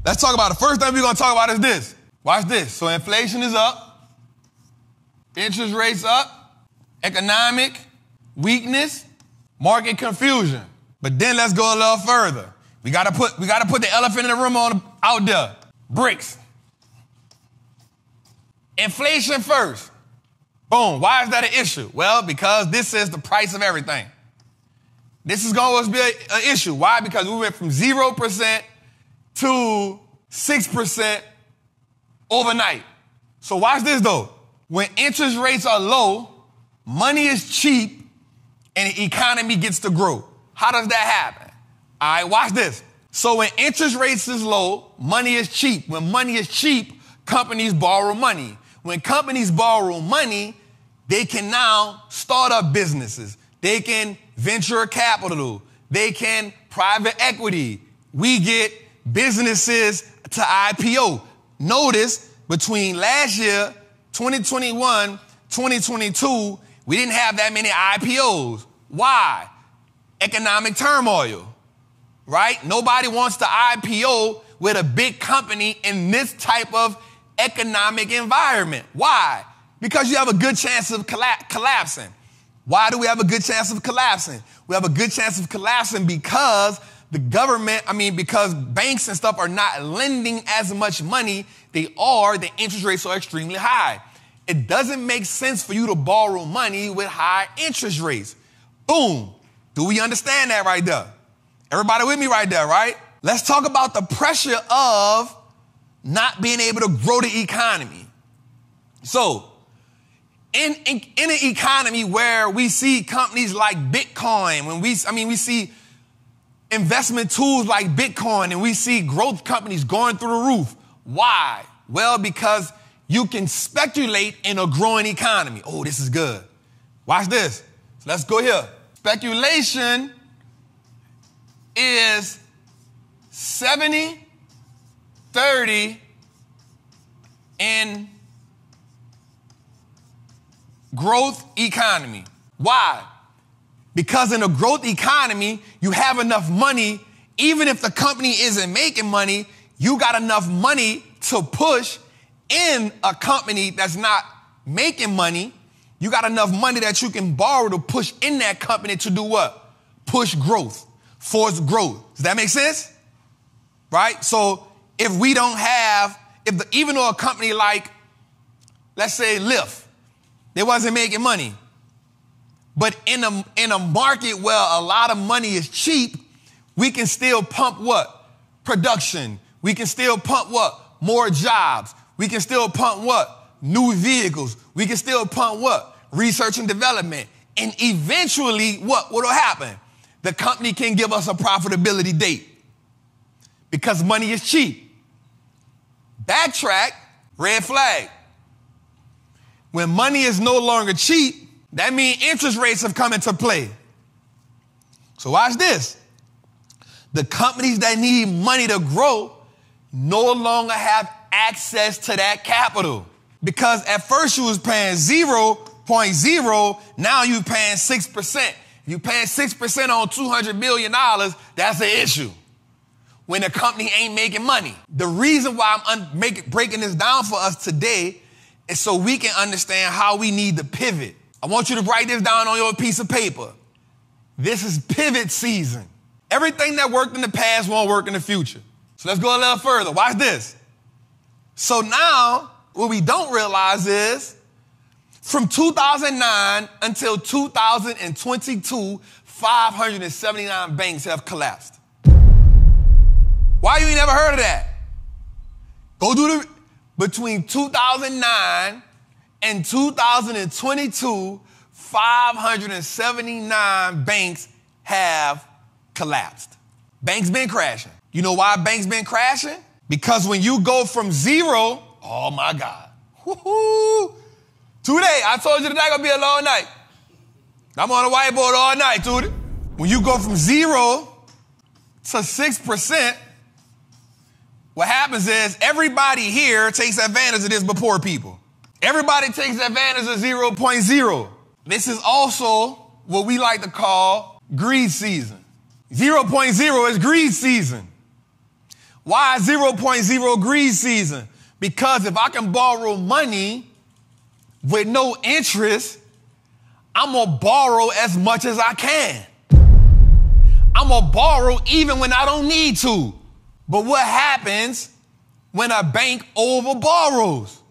Let's talk about the first thing we're going to talk about is this. Watch this. So inflation is up, interest rates up, economic weakness, market confusion. But then let's go a little further. We got to put the elephant in the room out there. Bricks. Inflation first. Boom. Why is that an issue? Well, because this is the price of everything. This is going to be an issue. Why? Because we went from 0% to 6% overnight. So watch this though. When interest rates are low, money is cheap and the economy gets to grow. How does that happen? All right, watch this. So when interest rates is low, money is cheap. When money is cheap, companies borrow money. When companies borrow money, they can now start up businesses. They can venture capital. They can private equity. We get businesses to IPO. Notice between last year, 2021, 2022, we didn't have that many IPOs. Why? Economic turmoil, right? Nobody wants to IPO with a big company in this type of economic environment. Why? Because you have a good chance of collapsing. Why do we have a good chance of collapsing? We have a good chance of collapsing because because banks and stuff are not lending as much money. The interest rates are extremely high. It doesn't make sense for you to borrow money with high interest rates. Boom. Do we understand that right there? Everybody with me right there, right? Let's talk about the pressure of not being able to grow the economy. So, in an economy where we see companies like Bitcoin, when we see investment tools like Bitcoin and we see growth companies going through the roof. Why? Well, because you can speculate in a growing economy. Oh, this is good. Watch this. So let's go here. Speculation is 70-30 in growth economy. Why? Because in a growth economy, you have enough money. Even if the company isn't making money, you got enough money to push in a company that's not making money. You got enough money that you can borrow to push in that company to do what? Push growth, force growth. Does that make sense? Right? So if we don't have, even though a company like, let's say Lyft, they wasn't making money. But in a market where a lot of money is cheap, we can still pump what? Production. We can still pump what? More jobs. We can still pump what? New vehicles. We can still pump what? Research and development. And eventually, what will happen? The company can give us a profitability date because money is cheap. Backtrack, red flag. When money is no longer cheap, that means interest rates have come into play. So watch this. The companies that need money to grow no longer have access to that capital. Because at first you was paying 0.0, now you're paying 6%. If you're paying 6% on $200 billion, that's an issue. When the company ain't making money. The reason why I'm breaking this down for us today is so we can understand how we need to pivot. I want you to write this down on your piece of paper. This is pivot season. Everything that worked in the past won't work in the future. So let's go a little further. Watch this. So now, what we don't realize is, from 2009 until 2022, 579 banks have collapsed. Why you ain't never heard of that? Go do between 2009 and 2022, 579 banks have collapsed. Banks been crashing. You know why banks been crashing? Because when you go from zero, oh my God. Woo-hoo. Today, I told you today gonna be a long night. I'm on a whiteboard all night, dude. When you go from 0 to 6%, what happens is everybody here takes advantage of this but poor people. Everybody takes advantage of 0.0. This is also what we like to call greed season. 0.0 is greed season. Why 0.0 greed season? Because if I can borrow money with no interest, I'm going to borrow as much as I can. I'm going to borrow even when I don't need to. But what happens when a bank over borrows?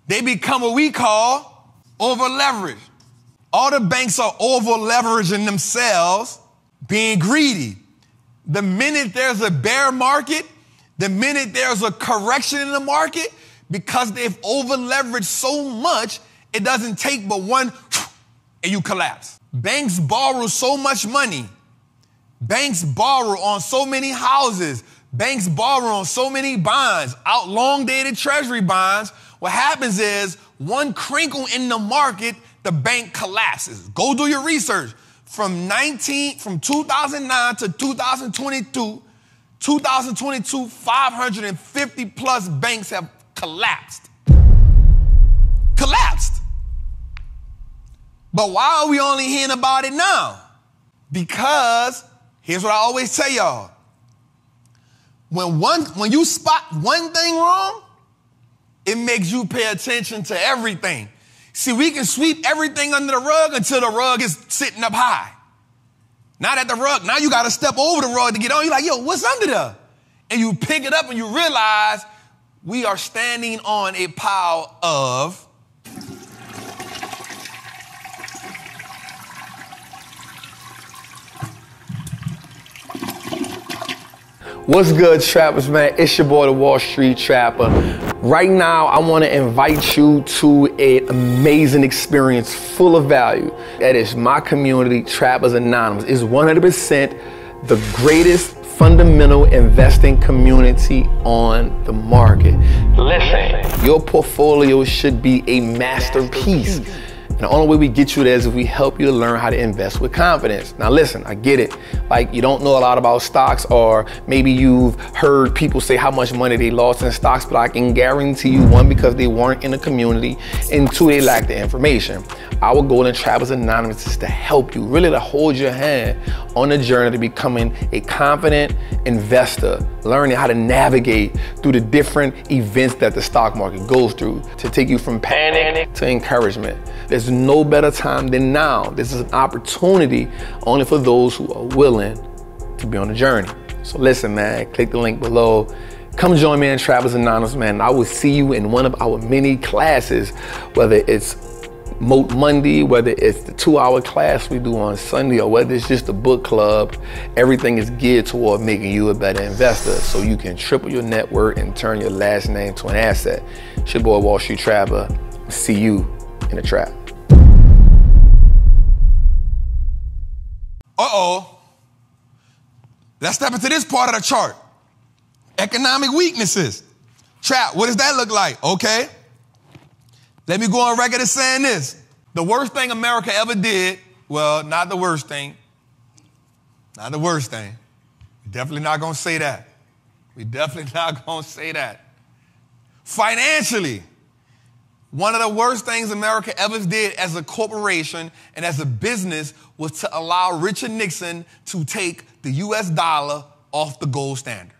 They become what we call over leveraged. All the banks are over leveraging themselves, being greedy. The minute there's a bear market, the minute there's a correction in the market, because they've over leveraged so much, it doesn't take but one and you collapse. Banks borrow so much money. Banks borrow on so many houses. Banks borrow on so many bonds, out long-dated treasury bonds. What happens is one crinkle in the market, the bank collapses. Go do your research. From 2009 to 2022, 550 plus banks have collapsed. Collapsed. But why are we only hearing about it now? Because here's what I always tell y'all. When you spot one thing wrong, it makes you pay attention to everything. See, we can sweep everything under the rug until the rug is sitting up high. Now you got to step over the rug to get on. You're like, yo, what's under there? And you pick it up and you realize we are standing on a pile of What's good, trappers, man? It's your boy, the Wall Street Trapper. Right now, I want to invite you to an amazing experience full of value. That is my community, Trappers Anonymous. It's 100% the greatest fundamental investing community on the market. Listen, your portfolio should be a masterpiece. And the only way we get you there is if we help you to learn how to invest with confidence. Now listen, I get it. Like, you don't know a lot about stocks, or maybe you've heard people say how much money they lost in stocks, but I can guarantee you, one, because they weren't in the community, and two, they lack the information. Our goal in Trappers Anonymous is to help you, really to hold your hand on the journey to becoming a confident investor, learning how to navigate through the different events that the stock market goes through to take you from panic to encouragement. There's no better time than now. This is an opportunity only for those who are willing to be on the journey. So listen, man, click the link below. Come join me in Trappers Anonymous, man. I will see you in one of our many classes, whether it's Moat Monday, whether it's the 2-hour class we do on Sunday, or whether it's just a book club. Everything is geared toward making you a better investor so you can triple your net worth and turn your last name to an asset. It's your boy, Wall Street Trapper. See you in the trap. Uh-oh. Let's step into this part of the chart. Economic weaknesses. Trap, what does that look like? Okay. Let me go on record as saying this. The worst thing America ever did, well, not the worst thing. Not the worst thing. We're definitely not going to say that. We're definitely not going to say that. Financially, one of the worst things America ever did as a corporation and as a business was to allow Richard Nixon to take the US dollar off the gold standard.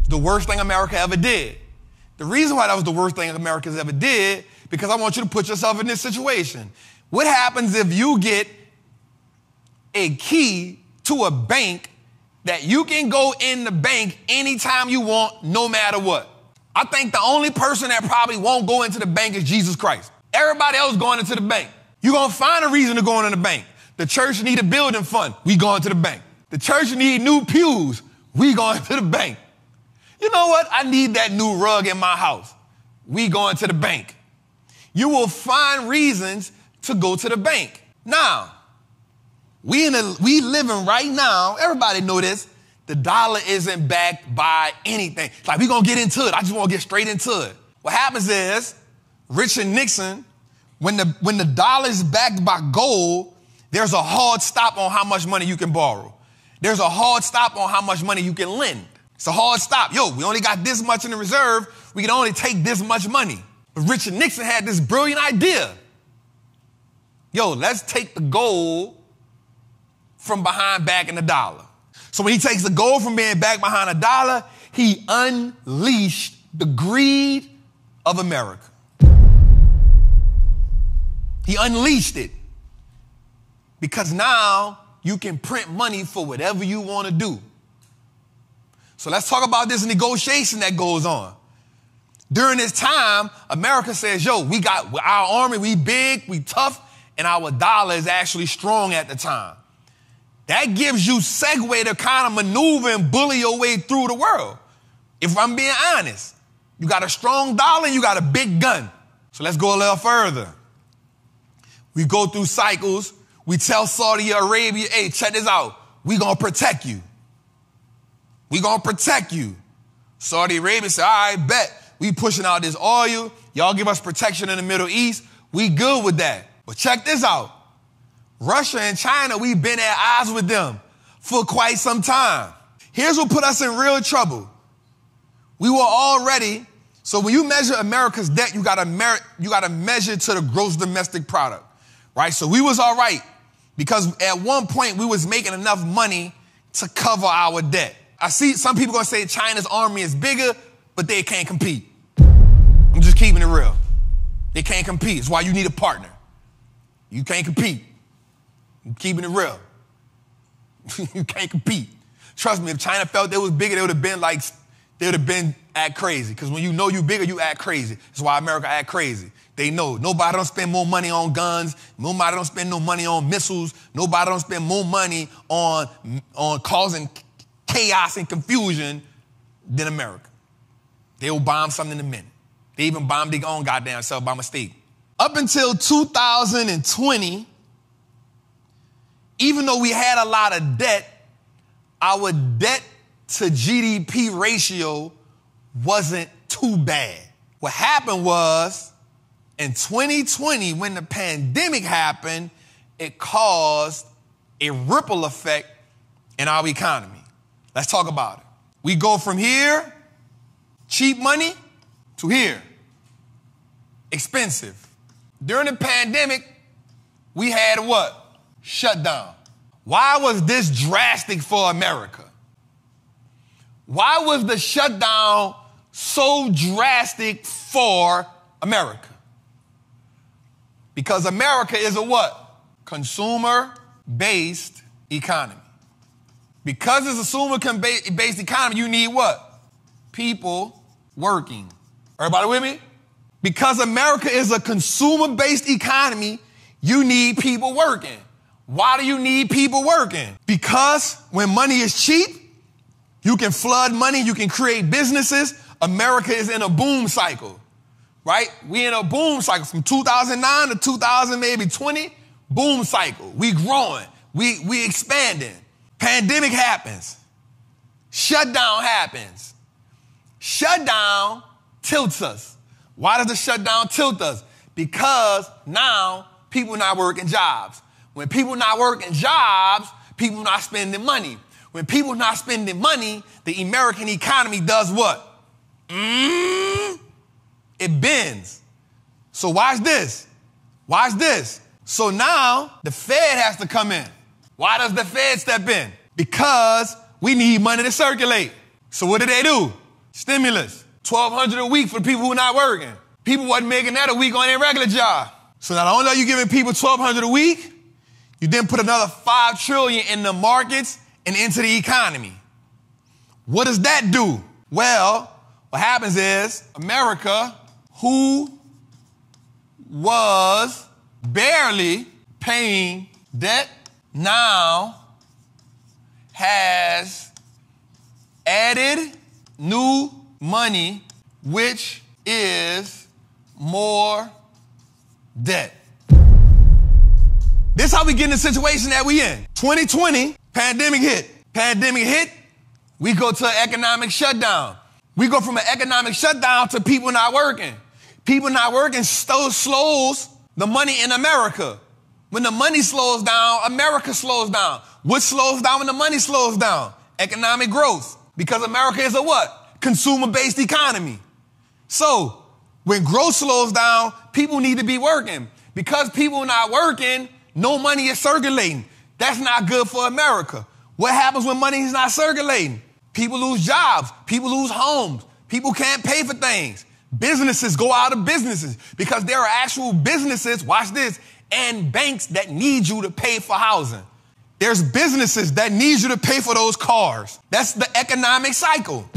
The worst thing America ever did. The reason why that was the worst thing America's ever did, because I want you to put yourself in this situation. What happens if you get a key to a bank that you can go in the bank anytime you want, no matter what? I think the only person that probably won't go into the bank is Jesus Christ. Everybody else going into the bank. You're going to find a reason to go into the bank. The church need a building fund. We going to the bank. The church need new pews. We going to the bank. You know what? I need that new rug in my house. We going to the bank. You will find reasons to go to the bank. Now, we living right now, everybody know this, the dollar isn't backed by anything. It's like, we going to get into it. I just want to get straight into it. What happens is, Richard Nixon, when the dollar is backed by gold, there's a hard stop on how much money you can borrow. There's a hard stop on how much money you can lend. It's a hard stop. Yo, we only got this much in the reserve. We can only take this much money. But Richard Nixon had this brilliant idea. Yo, let's take the gold from behind back in the dollar. So when he takes the gold from being back behind a dollar, he unleashed the greed of America. He unleashed it because now you can print money for whatever you want to do. So let's talk about this negotiation that goes on. During this time, America says, yo, we got our army, we big, we tough, and our dollar is actually strong at the time. That gives you segue to kind of maneuver and bully your way through the world. If I'm being honest, you got a strong dollar, you got a big gun. So let's go a little further. We go through cycles. We tell Saudi Arabia, hey, check this out. We gonna protect you. We gonna protect you. Saudi Arabia said, all right, bet. We pushing out this oil. Y'all give us protection in the Middle East. We good with that. But check this out. Russia and China, we've been at odds with them for quite some time. Here's what put us in real trouble. We were already, so when you measure America's debt, you gotta measure to the gross domestic product, right? So we was all right because at one point we was making enough money to cover our debt. I see some people gonna say China's army is bigger, but they can't compete. I'm just keeping it real. They can't compete. It's why you need a partner. You can't compete. I'm keeping it real. You can't compete. Trust me, if China felt they was bigger, they would have been act crazy. Because when you know you bigger, you act crazy. That's why America act crazy. They know nobody don't spend more money on guns. Nobody don't spend no money on missiles. Nobody don't spend more money on causing chaos and confusion than America. They will bomb something in a minute. They even bombed their own goddamn self by mistake. Up until 2020, even though we had a lot of debt, our debt to GDP ratio wasn't too bad. What happened was, in 2020, when the pandemic happened, it caused a ripple effect in our economy. Let's talk about it. We go from here, cheap money, to here, expensive. During the pandemic, we had what? Shutdown. Why was this drastic for America? Why was the shutdown so drastic for America? Because America is a what? Consumer-based economy. Because it's a consumer-based economy, you need what? People working. Everybody with me? Because America is a consumer-based economy, you need people working. Why do you need people working? Because when money is cheap, you can flood money, you can create businesses. America is in a boom cycle, right? We in a boom cycle from 2009 to 2020, boom cycle. We growing, we expanding. Pandemic happens. Shutdown happens. Shutdown tilts us. Why does the shutdown tilt us? Because now people not working jobs. When people not working jobs, people not spending money. When people not spending money, the American economy does what? It bends. So watch this. Watch this. So now the Fed has to come in. Why does the Fed step in? Because we need money to circulate. So what do? Stimulus. $1,200 a week for the people who are not working. People wasn't making that a week on their regular job. So not only are you giving people $1,200 a week, you then put another $5 trillion in the markets and into the economy. What does that do? Well, what happens is America, who was barely paying debt, now has added new money, which is more debt. This is how we get in the situation that we in. 2020, pandemic hit. We go to an economic shutdown. We go from an economic shutdown to people not working. People not working slows the money in America. When the money slows down, America slows down. What slows down when the money slows down? Economic growth. Because America is a what? Consumer-based economy. So when growth slows down, people need to be working. Because people not working, no money is circulating. That's not good for America. What happens when money is not circulating? People lose jobs. People lose homes. People can't pay for things. Businesses go out of businesses because there are actual businesses, watch this, and banks that need you to pay for housing. There's businesses that need you to pay for those cars. That's the economic cycle.